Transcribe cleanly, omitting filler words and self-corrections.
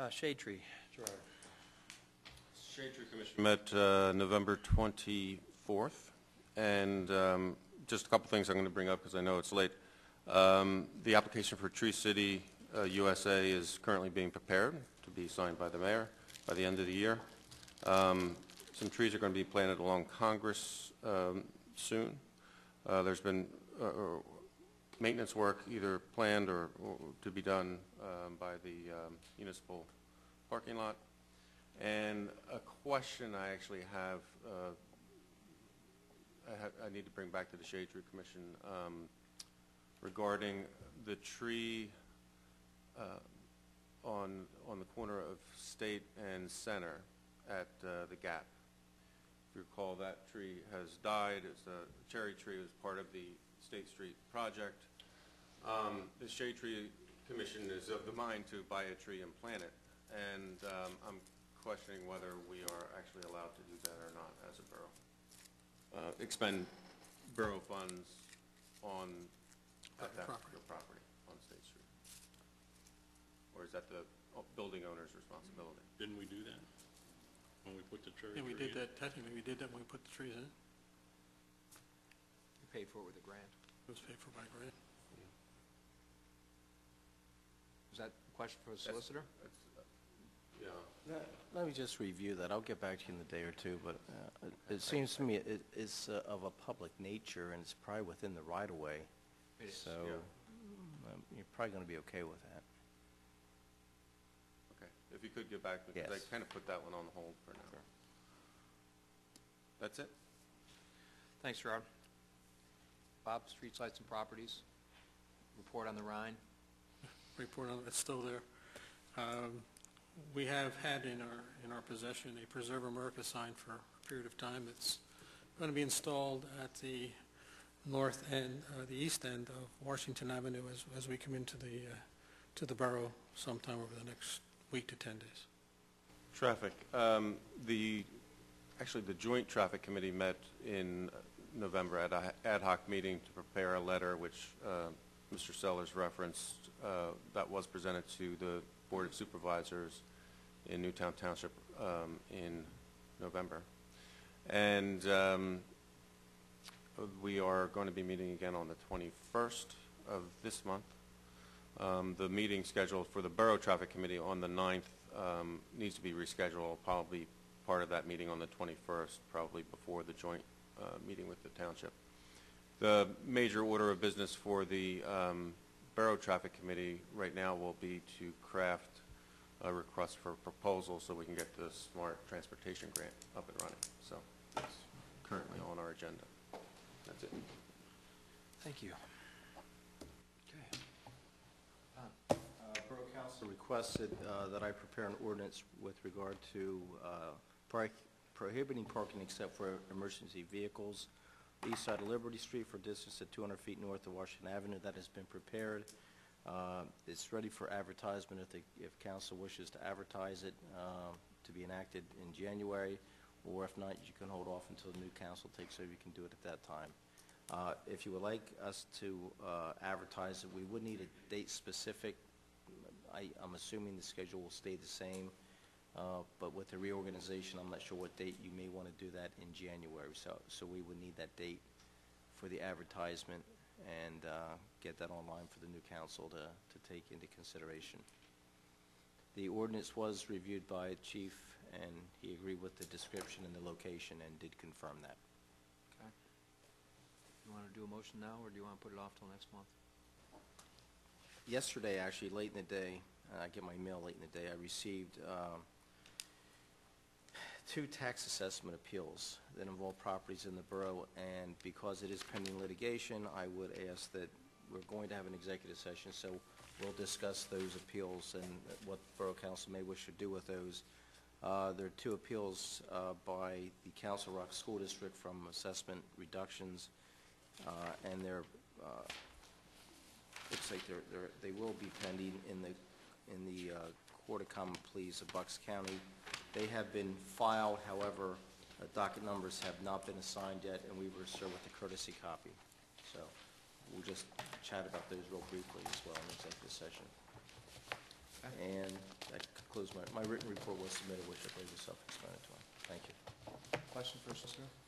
Shade Tree, Gerard. Shade Tree Commission met November 24th, and just a couple things I'm going to bring up because I know it's late. The application for Tree City USA is currently being prepared to be signed by the mayor by the end of the year. Some trees are going to be planted along Congress soon. There's been maintenance work either planned or to be done by the municipal parking lot. And a question I actually have, I need to bring back to the Shade Tree Commission regarding the tree on the corner of State and Center at the Gap. If you recall, that tree has died. It's a cherry tree. It was part of the State Street project. The Shade Tree Commission is of the mind to buy a tree and plant it, and I'm questioning whether we are actually allowed to do that or not as a borough. Expend borough funds on that particular property on State Street. Or is that the building owner's responsibility? Didn't we do that when we put the cherry tree Yeah, we did in? that. Technically, we did that when we put the trees in. We paid for it with a grant. It was paid for by grant. Was that a question for the solicitor? Yeah. Let me just review that. I'll get back to you in a day or two, but it seems to me it's of a public nature, and it's probably within the right-of-way. It is. So you're probably going to be okay with that. Okay. If you could get back, because Yes. I kind of put that one on hold for now. Sure. That's it? Thanks, Gerard. Bob, streets, lights, and properties. Report on the Rhine. Report on it's still there. We have had in our possession a Preserve America sign for a period of time. It's going to be installed at the north end, the east end of Washington Avenue as we come into the borough sometime over the next week to 10 days. Traffic. Actually, the Joint Traffic Committee met in November at an ad hoc meeting to prepare a letter which Mr. Sellers referenced that was presented to the Board of Supervisors in Newtown Township in November. And we are going to be meeting again on the 21st of this month. The meeting scheduled for the Borough Traffic Committee on the 9th needs to be rescheduled. Probably part of that meeting on the 21st, probably before the joint meeting with the township. The major order of business for the Borough Traffic Committee right now will be to craft a request for proposal so we can get the Smart Transportation Grant up and running. So it's currently on our agenda. That's it. Thank you. Okay. Borough Council requested that I prepare an ordinance with regard to prohibiting parking except for emergency vehicles east side of Liberty Street for distance at 200 feet north of Washington Avenue. That has been prepared. It's ready for advertisement if council wishes to advertise it to be enacted in January, or if not, you can hold off until the new council takes over. You can do it at that time. If you would like us to advertise it, we would need a date specific. I'm assuming the schedule will stay the same, but with the reorganization, I'm not sure what date you may want to do that in January. So we would need that date for the advertisement and get that online for the new council to take into consideration. The ordinance was reviewed by Chief, and he agreed with the description and the location and did confirm that. Okay. You want to do a motion now, or do you want to put it off till next month? Yesterday, actually, late in the day, I get my mail late in the day, I received 2 tax assessment appeals that involve properties in the borough, and because it is pending litigation, I would ask that we're going to have an executive session, so we'll discuss those appeals and what Borough Council may wish to do with those. There are 2 appeals by the Council Rock School District from assessment reductions, and they're looks like they will be pending in the Court of Common Pleas of Bucks County. They have been filed, however, docket numbers have not been assigned yet, and we were served with a courtesy copy. So we'll just chat about those real briefly as well in executive session. And that concludes my self-explanatory. My written report was submitted, which I believe is self-explanatory. Thank you. Question for Solicitor?